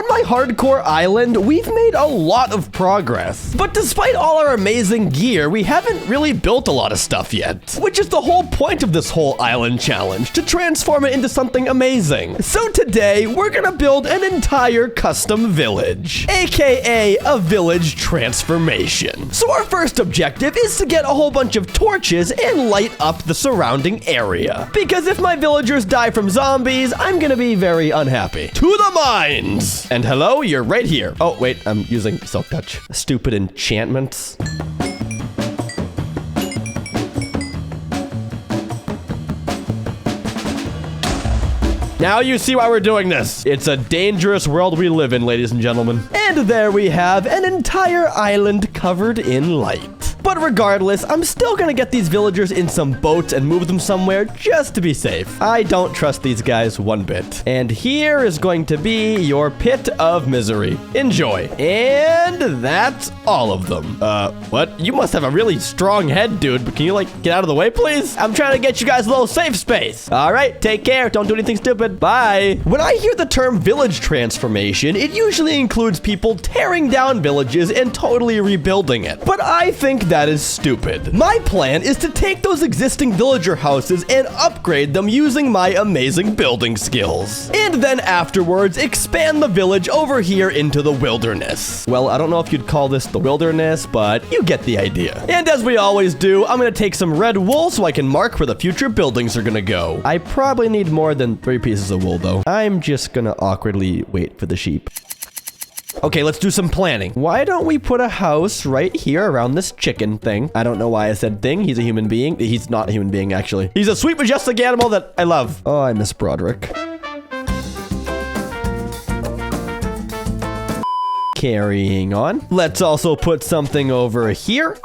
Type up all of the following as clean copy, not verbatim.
On my hardcore island, we've made a lot of progress. But despite all our amazing gear, we haven't really built a lot of stuff yet. Which is the whole point of this whole island challenge, to transform it into something amazing. So today, we're gonna build an entire custom village, aka a village transformation. So our first objective is to get a whole bunch of torches and light up the surrounding area. Because if my villagers die from zombies, I'm gonna be very unhappy. To the mines! And hello, you're right here. Oh, wait, I'm using Silk Touch. Stupid enchantments. Now you see why we're doing this. It's a dangerous world we live in, ladies and gentlemen. And there we have an entire island covered in light. But regardless, I'm still gonna get these villagers in some boats and move them somewhere just to be safe. I don't trust these guys one bit. And here is going to be your pit of misery. Enjoy. And that's all of them. What? You must have a really strong head, dude. But can you, like, get out of the way, please? I'm trying to get you guys a little safe space. All right, take care. Don't do anything stupid. Bye. When I hear the term village transformation, it usually includes people tearing down villages and totally rebuilding it. But I think that is stupid. My plan is to take those existing villager houses and upgrade them using my amazing building skills. And then afterwards, expand the village over here into the wilderness. Well, I don't know if you'd call this the wilderness, but you get the idea. And as we always do, I'm gonna take some red wool so I can mark where the future buildings are gonna go. I probably need more than 3 pieces of wool though. I'm just gonna awkwardly wait for the sheep. Okay, let's do some planning. Why don't we put a house right here around this chicken thing? I don't know why I said thing. He's a human being. He's not a human being, actually. He's a sweet, majestic animal that I love. Oh, I miss Broderick. Carrying on. Let's also put something over here,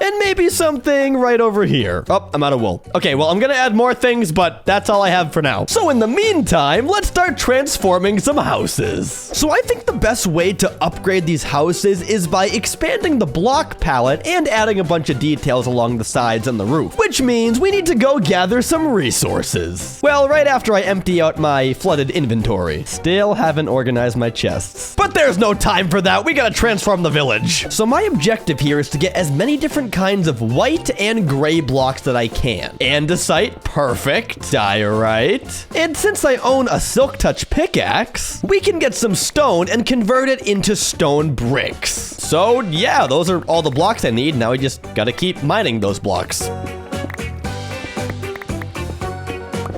and maybe something right over here. Oh, I'm out of wool. Okay, well, I'm gonna add more things, but that's all I have for now. So in the meantime, let's start transforming some houses. So I think the best way to upgrade these houses is by expanding the block palette and adding a bunch of details along the sides and the roof, which means we need to go gather some resources. Well, right after I empty out my flooded inventory. Still haven't organized my chests. But there's no time for that. We gotta transform the village. So my objective here is to get as many different kinds of white and gray blocks that I can. Andesite, perfect. Diorite. And since I own a Silk Touch pickaxe, we can get some stone and convert it into stone bricks. So yeah, those are all the blocks I need. Now I just gotta keep mining those blocks.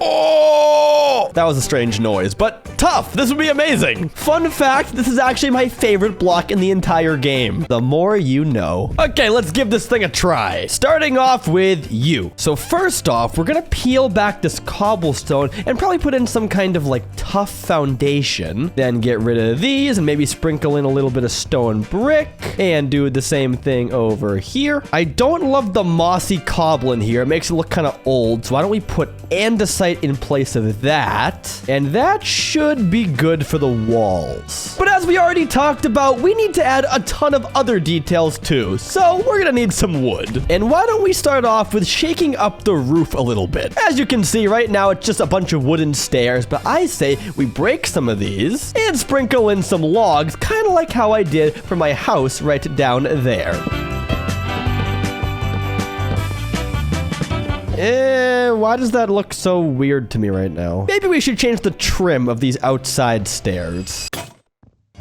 Oh! That was a strange noise, but tough. This would be amazing. Fun fact, this is actually my favorite block in the entire game. The more you know. Okay, let's give this thing a try. Starting off with you. So first off, we're gonna peel back this cobblestone and probably put in some kind of like tough foundation. Then get rid of these and maybe sprinkle in a little bit of stone brick and do the same thing over here. I don't love the mossy cobble in here. It makes it look kind of old. So why don't we put andesite in place of that? And that should be good for the walls. But as we already talked about, we need to add a ton of other details too. So we're gonna need some wood. And why don't we start off with shaking up the roof a little bit? As you can see right now, it's just a bunch of wooden stairs, but I say we break some of these and sprinkle in some logs, kind of like how I did for my house right down there. Why does that look so weird to me right now? Maybe we should change the trim of these outside stairs.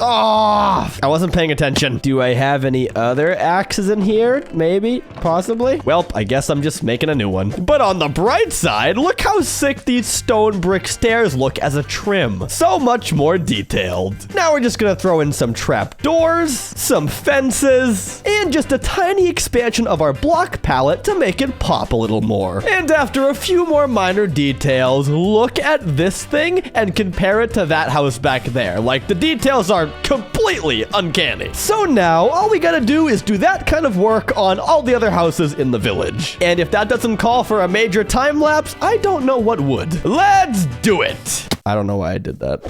Oh, I wasn't paying attention. Do I have any other axes in here? Maybe, possibly. Well, I guess I'm just making a new one. But on the bright side, look how sick these stone brick stairs look as a trim. So much more detailed. Now we're just gonna throw in some trap doors, some fences, and just a tiny expansion of our block palette to make it pop a little more. And after a few more minor details, look at this thing and compare it to that house back there. Like, the details are completely uncanny. So now all we gotta do is do that kind of work on all the other houses in the village. And if that doesn't call for a major time lapse, I don't know what would. Let's do it. I don't know why I did that.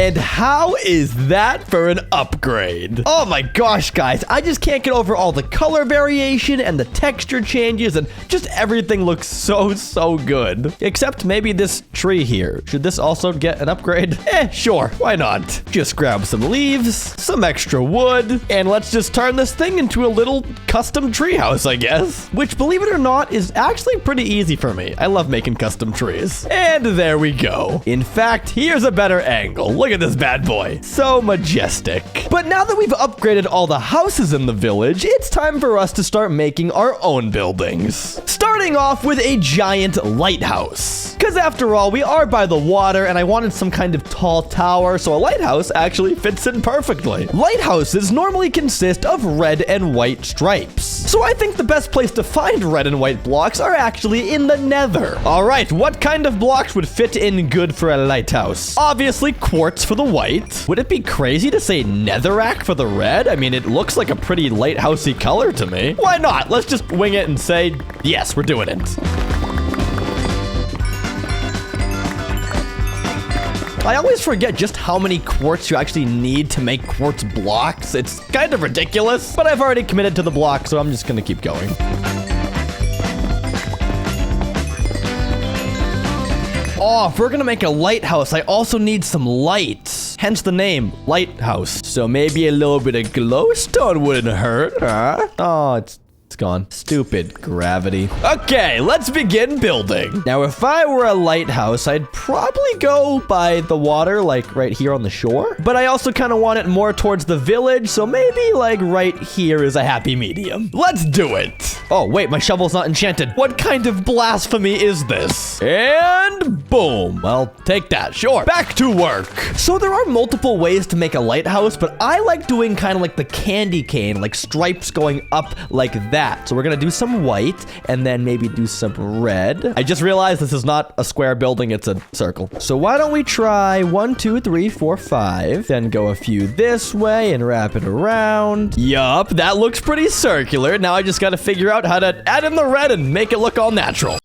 And how is that for an upgrade? Oh my gosh, guys. I just can't get over all the color variation and the texture changes, and just everything looks so good. Except maybe this tree here. Should this also get an upgrade? Sure. Why not? Just grab some leaves, some extra wood, and let's just turn this thing into a little custom treehouse, I guess. Which, believe it or not, is actually pretty easy for me. I love making custom trees. And there we go. In fact, here's a better angle. Look at this bad boy. So majestic. But now that we've upgraded all the houses in the village, it's time for us to start making our own buildings. Starting off with a giant lighthouse. Because after all, we are by the water, and I wanted some kind of tall tower, so a lighthouse actually fits in perfectly. Lighthouses normally consist of red and white stripes. So I think the best place to find red and white blocks are actually in the nether. All right, what kind of blocks would fit in good for a lighthouse? Obviously, quartz for the white. Would it be crazy to say netherrack for the red? I mean, it looks like a pretty lighthousey color to me. Why not? Let's just wing it and say, yes, we're doing it. I always forget just how many quartz you actually need to make quartz blocks. It's kind of ridiculous, but I've already committed to the block, so I'm just gonna keep going. Oh, if we're gonna make a lighthouse, I also need some lights. Hence the name, lighthouse. So maybe a little bit of glowstone wouldn't hurt, huh? Oh, it's gone. Stupid gravity. Okay, let's begin building. Now, if I were a lighthouse, I'd probably go by the water, like right here on the shore. But I also kind of want it more towards the village, so maybe like right here is a happy medium. Let's do it. Oh, wait, my shovel's not enchanted. What kind of blasphemy is this? And boom. Well, take that. Sure. Back to work. So there are multiple ways to make a lighthouse, but I like doing kind of like the candy cane, like stripes going up like that. So we're gonna do some white and then maybe do some red. I just realized this is not a square building, it's a circle. So why don't we try 1, 2, 3, 4, 5, then go a few this way and wrap it around. Yup, that looks pretty circular. Now I just gotta figure out how to add in the red and make it look all natural.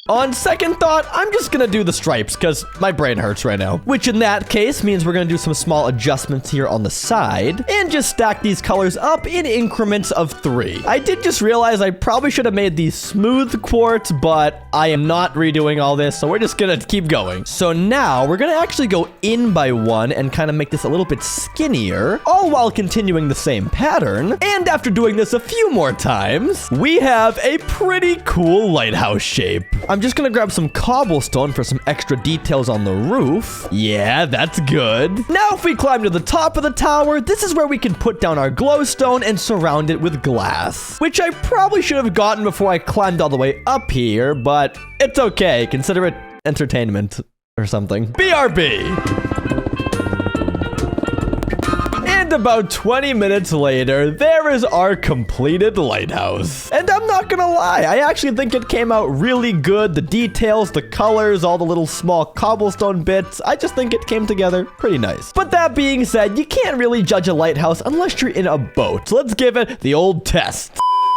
On second thought, I'm just gonna do the stripes because my brain hurts right now. Which in that case means we're gonna do some small adjustments here on the side and just stack these colors up in increments of 3. I did just realize I probably should have made these smooth quartz, but I am not redoing all this, so we're just gonna keep going. So now we're gonna actually go in by 1 and kind of make this a little bit skinnier, all while continuing the same pattern. And after doing this a few more times, we have a pretty cool lighthouse shape. I'm just gonna grab some cobblestone for some extra details on the roof. Yeah, that's good. Now, if we climb to the top of the tower, this is where we can put down our glowstone and surround it with glass, which I probably should have gotten before I climbed all the way up here, but it's okay. Consider it entertainment or something. BRB. And about 20 minutes later, there is our completed lighthouse. And I'm not gonna lie, I actually think it came out really good. The details, the colors, all the little small cobblestone bits, I just think it came together pretty nice. But that being said, you can't really judge a lighthouse unless you're in a boat. Let's give it the old test.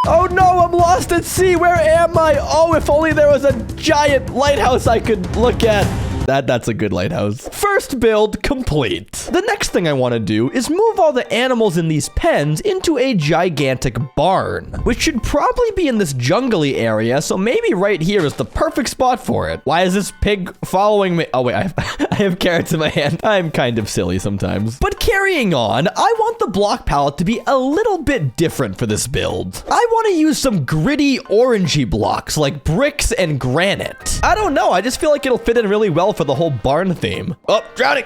Oh no, I'm lost at sea. Where am I? Oh, if only there was a giant lighthouse I could look at. That's a good lighthouse. First build complete. The next thing I want to do is move all the animals in these pens into a gigantic barn, which should probably be in this jungly area, so maybe right here is the perfect spot for it. Why is this pig following me? Oh wait, I have carrots in my hand. I'm kind of silly sometimes. But carrying on, I want the block palette to be a little bit different for this build. I want to use some gritty orangey blocks like bricks and granite. I don't know, I just feel like it'll fit in really well for the whole barn theme. Oh, drowning.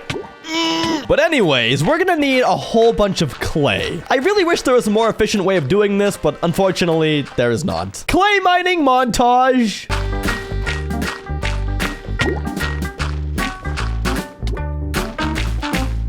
But anyways, we're gonna need a whole bunch of clay. I really wish there was a more efficient way of doing this, but unfortunately, there is not. Clay mining montage.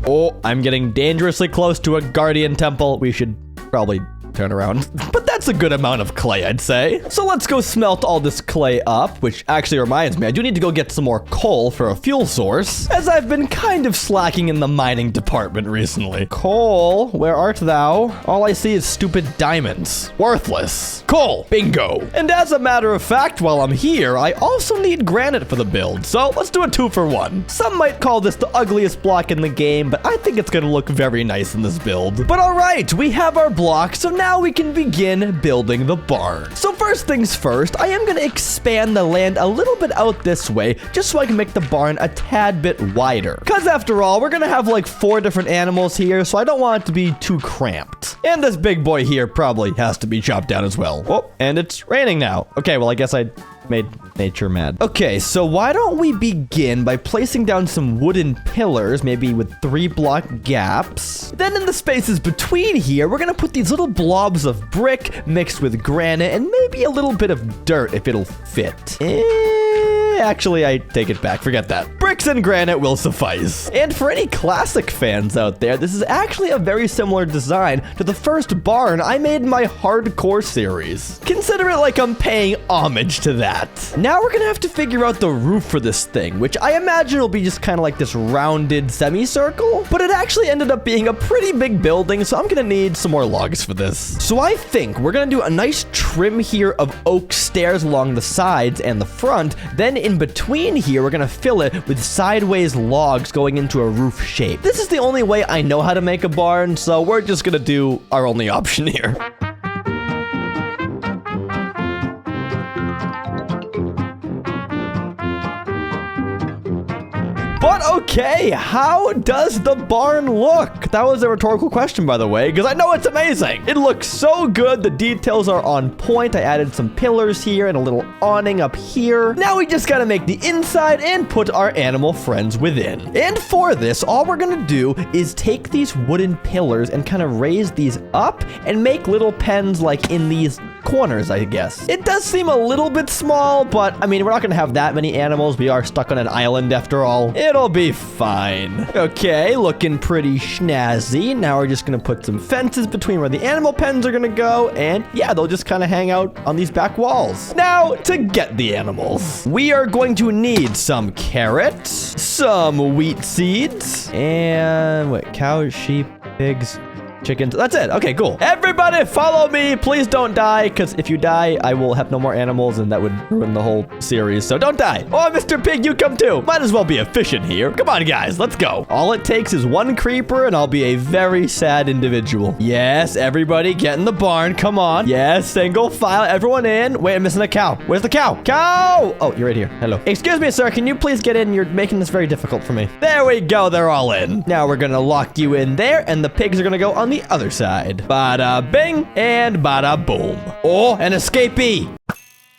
Oh, I'm getting dangerously close to a guardian temple. We should probably turn around. But that's That's a good amount of clay, I'd say. So let's go smelt all this clay up, which actually reminds me, I do need to go get some more coal for a fuel source, as I've been kind of slacking in the mining department recently. Coal, where art thou? All I see is stupid diamonds. Worthless. Coal. Bingo. And as a matter of fact, while I'm here, I also need granite for the build, so let's do a 2-for-1. Some might call this the ugliest block in the game, but I think it's gonna look very nice in this build. But all right, we have our block, so now we can begin building the barn. So first things first, I am gonna expand the land a little bit out this way, just so I can make the barn a tad bit wider. Because after all, we're gonna have like 4 different animals here, so I don't want it to be too cramped. And this big boy here probably has to be chopped down as well. Oh, and it's raining now. Okay, well, I guess I made nature mad. Okay, so why don't we begin by placing down some wooden pillars, maybe with 3-block gaps. Then in the spaces between here, we're gonna put these little blobs of brick mixed with granite and maybe a little bit of dirt if it'll fit. Actually, I take it back. Forget that. Bricks and granite will suffice. And for any classic fans out there, this is actually a very similar design to the first barn I made in my hardcore series. Consider it like I'm paying homage to that. Now we're gonna have to figure out the roof for this thing, which I imagine will be just kind of like this rounded semicircle, but it actually ended up being a pretty big building, so I'm gonna need some more logs for this. So I think we're gonna do a nice trim here of oak stairs along the sides and the front, then in between here, we're gonna fill it with sideways logs going into a roof shape. This is the only way I know how to make a barn, so we're just gonna do our only option here. But okay, how does the barn look? That was a rhetorical question, by the way, because I know it's amazing. It looks so good. The details are on point. I added some pillars here and a little awning up here. Now we just gotta make the inside and put our animal friends within. And for this, all we're gonna do is take these wooden pillars and kind of raise these up and make little pens like in these corners, I guess. It does seem a little bit small, but I mean, we're not gonna have that many animals. We are stuck on an island after all. It'll be fine. Okay, looking pretty snazzy. Now we're just gonna put some fences between where the animal pens are gonna go, and yeah, they'll just kind of hang out on these back walls. Now, to get the animals, we are going to need some carrots, some wheat seeds, and what, cows, sheep, pigs, chickens. That's it. Okay, cool. Everybody follow me. Please don't die, because if you die, I will have no more animals, and that would ruin the whole series. So don't die. Oh, Mr. Pig, you come too. Might as well be efficient here. Come on, guys. Let's go. All it takes is one creeper, and I'll be a very sad individual. Yes, everybody get in the barn. Come on. Yes, single file. Everyone in. Wait, I'm missing a cow. Where's the cow? Cow! Oh, you're right here. Hello. Excuse me, sir. Can you please get in? You're making this very difficult for me. There we go. They're all in. Now we're going to lock you in there, and the pigs are going to go on the other side. Bada bing and bada boom. Oh, an escapee.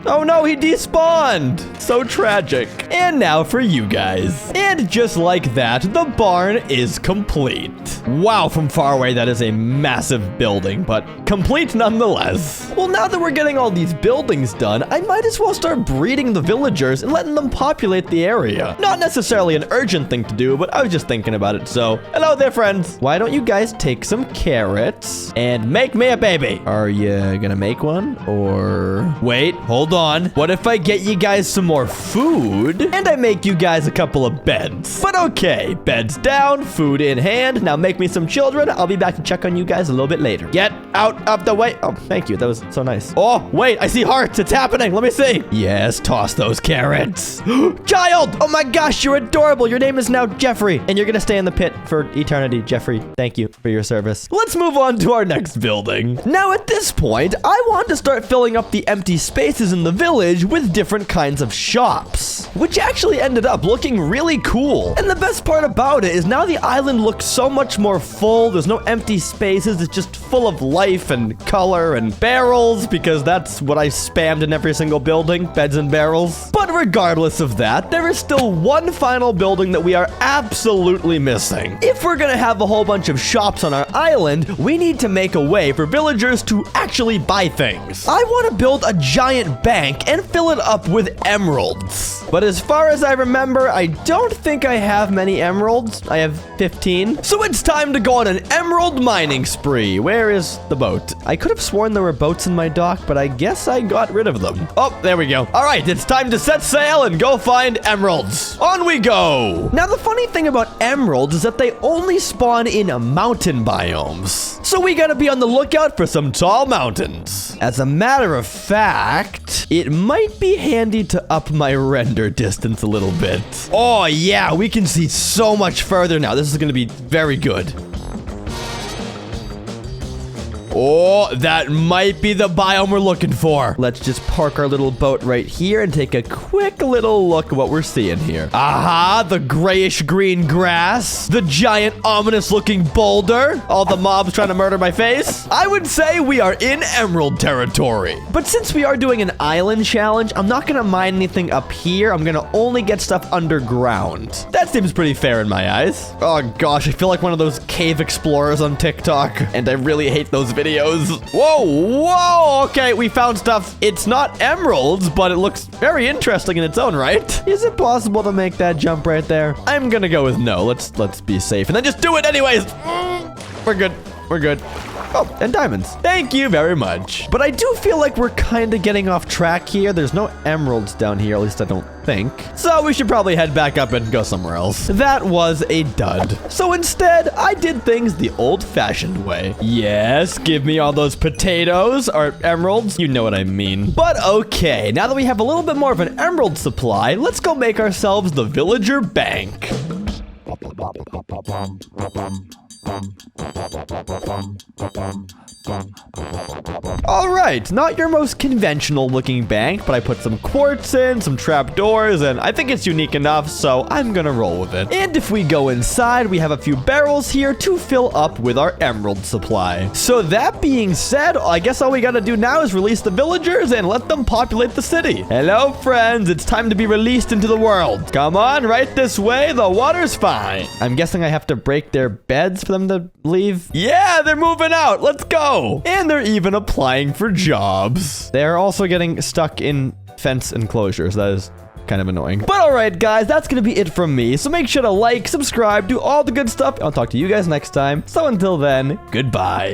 Oh no, he despawned. So tragic. And now for you guys. And just like that, the barn is complete. Wow, from far away, that is a massive building, but complete nonetheless. Well, now that we're getting all these buildings done, I might as well start breeding the villagers and letting them populate the area. Not necessarily an urgent thing to do, but I was just thinking about it, so hello there, friends. Why don't you guys take some carrots and make me a baby? Are you gonna make one? Or wait, hold on. What if I get you guys some more food and I make you guys a couple of beds? But okay, beds down, food in hand. Now make me some children. I'll be back to check on you guys a little bit later. Get out of the way. Oh, thank you. That was so nice. Oh, wait, I see hearts. It's happening. Let me see. Yes, toss those carrots. Child! Oh my gosh, you're adorable. Your name is now Jeffrey, and you're gonna stay in the pit for eternity. Jeffrey, thank you for your service. Let's move on to our next building. Now at this point, I want to start filling up the empty spaces in the village with different kinds of shops, which actually ended up looking really cool. And the best part about it is now the island looks so much more full. There's no empty spaces. It's just full of life and color and barrels, because that's what I spammed in every single building, beds and barrels. But regardless of that, there is still one final building that we are absolutely missing. If we're gonna have a whole bunch of shops on our island, we need to make a way for villagers to actually buy things. I want to build a giant bank and fill it up with emeralds. But as far as I remember, I don't think I have many emeralds. I have 15. So it's time to go on an emerald mining spree. Where is the boat? I could have sworn there were boats in my dock, but I guess I got rid of them. Oh, there we go. All right, it's time to set sail and go find emeralds. On we go. Now, the funny thing about emeralds is that they only spawn in mountain biomes. So we gotta be on the lookout for some tall mountains. As a matter of fact, it might be handy to up my render distance a little bit. Oh yeah, we can see so much further now. This is gonna be very good. Oh, that might be the biome we're looking for. Let's just park our little boat right here and take a quick little look at what we're seeing here. Aha, the grayish green grass, the giant ominous looking boulder, all the mobs trying to murder my face. I would say we are in emerald territory. But since we are doing an island challenge, I'm not gonna mine anything up here. I'm gonna only get stuff underground. That seems pretty fair in my eyes. Oh gosh, I feel like one of those cave explorers on TikTok, and I really hate those videos. Whoa, okay, we found stuff. It's not emeralds, but it looks very interesting in its own right. Is it possible to make that jump right there? I'm gonna go with no. Let's be safe and then just do it anyways. We're good. Oh, and diamonds. Thank you very much. But I do feel like we're kind of getting off track here. There's no emeralds down here, at least I don't think. So we should probably head back up and go somewhere else. That was a dud. So instead, I did things the old-fashioned way. Yes, give me all those potatoes, or emeralds. You know what I mean. But okay, now that we have a little bit more of an emerald supply, let's go make ourselves the villager bank. All right, not your most conventional looking bank, but I put some quartz in, some trapdoors, and I think it's unique enough, so I'm gonna roll with it. And if we go inside, we have a few barrels here to fill up with our emerald supply. So that being said, I guess all we gotta do now is release the villagers and let them populate the city. Hello, friends, it's time to be released into the world. Come on, right this way, the water's fine. I'm guessing I have to break their beds for them to leave. Yeah, they're moving out. Let's go. And they're even applying for jobs. They're also getting stuck in fence enclosures. That is kind of annoying. But all right, guys, that's going to be it from me. So make sure to like, subscribe, do all the good stuff. I'll talk to you guys next time. So until then, goodbye.